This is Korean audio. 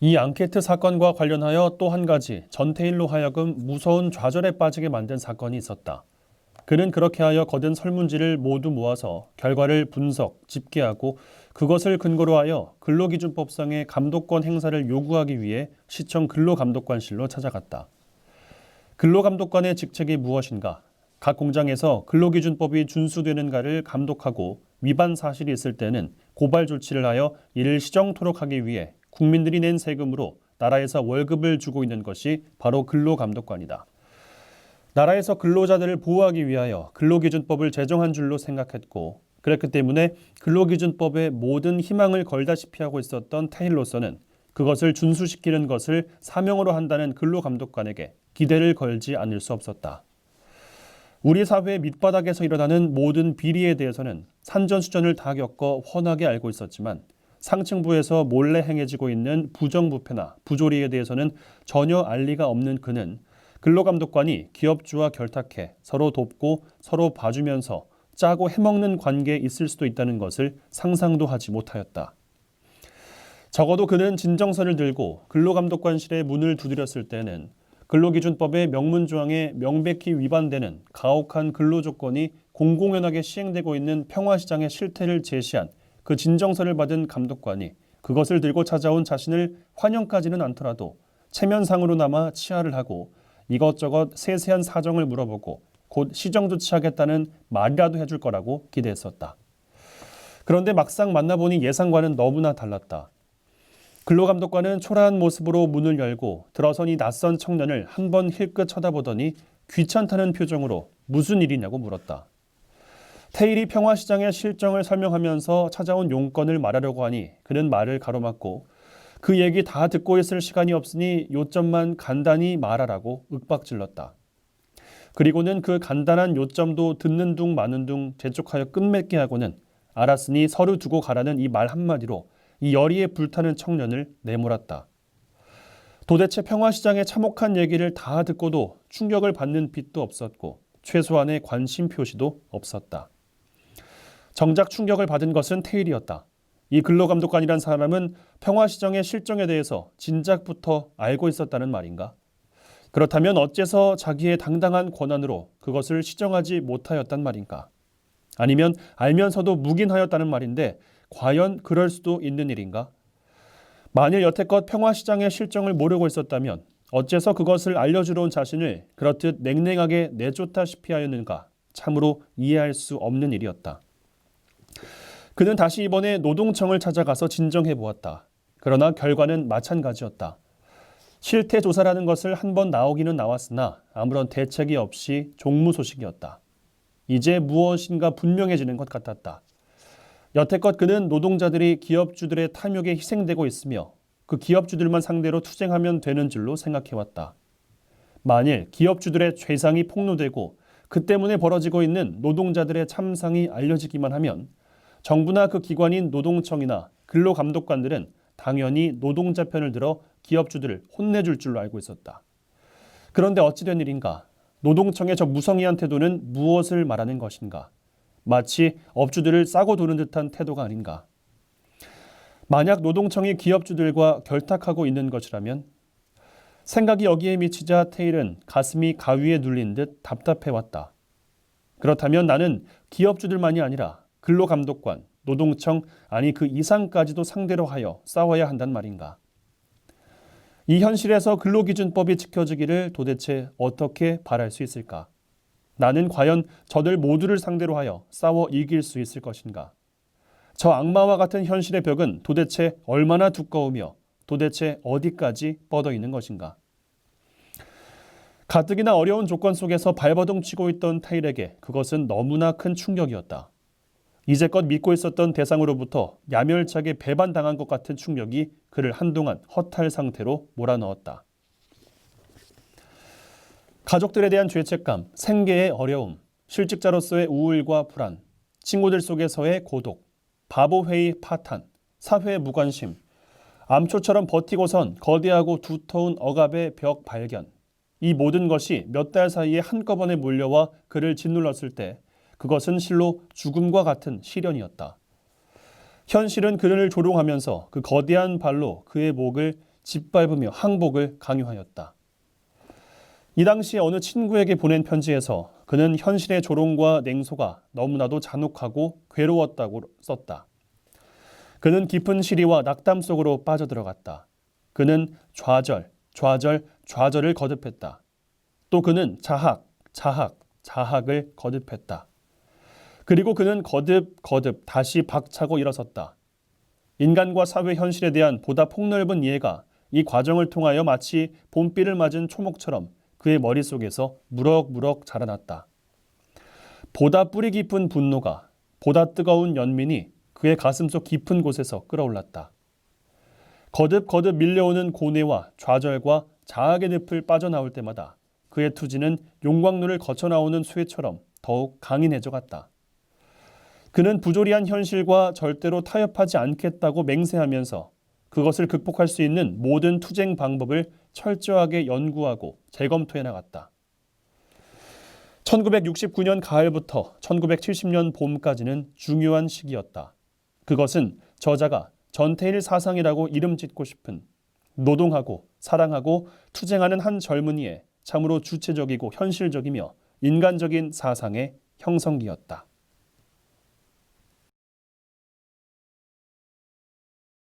이 앙케트 사건과 관련하여 또 한 가지 전태일로 하여금 무서운 좌절에 빠지게 만든 사건이 있었다. 그는 그렇게 하여 거둔 설문지를 모두 모아서 결과를 분석, 집계하고 그것을 근거로 하여 근로기준법상의 감독권 행사를 요구하기 위해 시청 근로감독관실로 찾아갔다. 근로감독관의 직책이 무엇인가? 각 공장에서 근로기준법이 준수되는가를 감독하고 위반 사실이 있을 때는 고발 조치를 하여 이를 시정토록 하기 위해 국민들이 낸 세금으로 나라에서 월급을 주고 있는 것이 바로 근로감독관이다. 나라에서 근로자들을 보호하기 위하여 근로기준법을 제정한 줄로 생각했고 그랬기 때문에 근로기준법에 모든 희망을 걸다시피 하고 있었던 테일로서는 그것을 준수시키는 것을 사명으로 한다는 근로감독관에게 기대를 걸지 않을 수 없었다. 우리 사회의 밑바닥에서 일어나는 모든 비리에 대해서는 산전수전을 다 겪어 훤하게 알고 있었지만 상층부에서 몰래 행해지고 있는 부정부패나 부조리에 대해서는 전혀 알 리가 없는 그는 근로감독관이 기업주와 결탁해 서로 돕고 서로 봐주면서 짜고 해먹는 관계에 있을 수도 있다는 것을 상상도 하지 못하였다. 적어도 그는 진정서를 들고 근로감독관실의 문을 두드렸을 때는 근로기준법의 명문조항에 명백히 위반되는 가혹한 근로조건이 공공연하게 시행되고 있는 평화시장의 실태를 제시한 그 진정서를 받은 감독관이 그것을 들고 찾아온 자신을 환영까지는 않더라도 체면상으로나마 치하를 하고 이것저것 세세한 사정을 물어보고 곧 시정조치하겠다는 말이라도 해줄 거라고 기대했었다. 그런데 막상 만나보니 예상과는 너무나 달랐다. 근로감독관은 초라한 모습으로 문을 열고 들어선 이 낯선 청년을 한번 힐끗 쳐다보더니 귀찮다는 표정으로 무슨 일이냐고 물었다. 테일이 평화시장의 실정을 설명하면서 찾아온 용건을 말하려고 하니 그는 말을 가로막고 그 얘기 다 듣고 있을 시간이 없으니 요점만 간단히 말하라고 윽박질렀다. 그리고는 그 간단한 요점도 듣는 둥 마는 둥 재촉하여 끝맺게 하고는 알았으니 서류 두고 가라는 이 말 한마디로 이 열의에 불타는 청년을 내몰았다. 도대체 평화시장의 참혹한 얘기를 다 듣고도 충격을 받는 빛도 없었고 최소한의 관심 표시도 없었다. 정작 충격을 받은 것은 테일이었다. 이 근로감독관이란 사람은 평화시장의 실정에 대해서 진작부터 알고 있었다는 말인가? 그렇다면 어째서 자기의 당당한 권한으로 그것을 시정하지 못하였단 말인가? 아니면 알면서도 묵인하였다는 말인데 과연 그럴 수도 있는 일인가? 만일 여태껏 평화시장의 실정을 모르고 있었다면 어째서 그것을 알려주러 온 자신을 그렇듯 냉랭하게 내쫓다시피 하였는가? 참으로 이해할 수 없는 일이었다. 그는 다시 이번에 노동청을 찾아가서 진정해 보았다. 그러나 결과는 마찬가지였다. 실태 조사라는 것을 한 번 나오기는 나왔으나 아무런 대책이 없이 종무소식이었다. 이제 무엇인가 분명해지는 것 같았다. 여태껏 그는 노동자들이 기업주들의 탐욕에 희생되고 있으며 그 기업주들만 상대로 투쟁하면 되는 줄로 생각해왔다. 만일 기업주들의 죄상이 폭로되고 그 때문에 벌어지고 있는 노동자들의 참상이 알려지기만 하면 정부나 그 기관인 노동청이나 근로감독관들은 당연히 노동자 편을 들어 기업주들을 혼내줄 줄로 알고 있었다. 그런데 어찌된 일인가? 노동청의 저 무성의한 태도는 무엇을 말하는 것인가? 마치 업주들을 싸고 도는 듯한 태도가 아닌가? 만약 노동청이 기업주들과 결탁하고 있는 것이라면 생각이 여기에 미치자 테일은 가슴이 가위에 눌린 듯 답답해왔다. 그렇다면 나는 기업주들만이 아니라 근로감독관, 노동청, 아니 그 이상까지도 상대로 하여 싸워야 한단 말인가? 이 현실에서 근로기준법이 지켜지기를 도대체 어떻게 바랄 수 있을까? 나는 과연 저들 모두를 상대로 하여 싸워 이길 수 있을 것인가? 저 악마와 같은 현실의 벽은 도대체 얼마나 두꺼우며 도대체 어디까지 뻗어 있는 것인가? 가뜩이나 어려운 조건 속에서 발버둥 치고 있던 테일에게 그것은 너무나 큰 충격이었다. 이제껏 믿고 있었던 대상으로부터 야멸차게 배반당한 것 같은 충격이 그를 한동안 허탈 상태로 몰아넣었다. 가족들에 대한 죄책감, 생계의 어려움, 실직자로서의 우울과 불안, 친구들 속에서의 고독, 바보회의 파탄, 사회의 무관심, 암초처럼 버티고선 거대하고 두터운 억압의 벽 발견, 이 모든 것이 몇 달 사이에 한꺼번에 몰려와 그를 짓눌렀을 때 그것은 실로 죽음과 같은 시련이었다. 현실은 그를 조롱하면서 그 거대한 발로 그의 목을 짓밟으며 항복을 강요하였다. 이 당시 어느 친구에게 보낸 편지에서 그는 현실의 조롱과 냉소가 너무나도 잔혹하고 괴로웠다고 썼다. 그는 깊은 시리와 낙담 속으로 빠져들어갔다. 그는 좌절을 거듭했다. 또 그는 자학을 거듭했다. 그리고 그는 거듭 다시 박차고 일어섰다. 인간과 사회 현실에 대한 보다 폭넓은 이해가 이 과정을 통하여 마치 봄비를 맞은 초목처럼 그의 머릿속에서 무럭무럭 자라났다. 보다 뿌리 깊은 분노가, 보다 뜨거운 연민이 그의 가슴속 깊은 곳에서 끓어올랐다. 거듭 밀려오는 고뇌와 좌절과 자학의 늪을 빠져나올 때마다 그의 투지는 용광로를 거쳐 나오는 수혜처럼 더욱 강인해져 갔다. 그는 부조리한 현실과 절대로 타협하지 않겠다고 맹세하면서 그것을 극복할 수 있는 모든 투쟁 방법을 철저하게 연구하고 재검토해 나갔다. 1969년 가을부터 1970년 봄까지는 중요한 시기였다. 그것은 저자가 전태일 사상이라고 이름 짓고 싶은 노동하고 사랑하고 투쟁하는 한 젊은이의 참으로 주체적이고 현실적이며 인간적인 사상의 형성기였다.